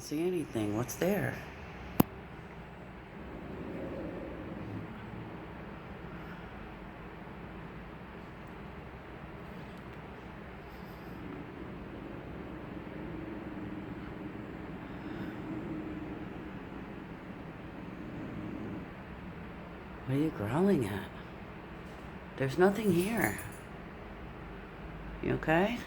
see anything. What's there? What are you growling at? There's nothing here. You okay?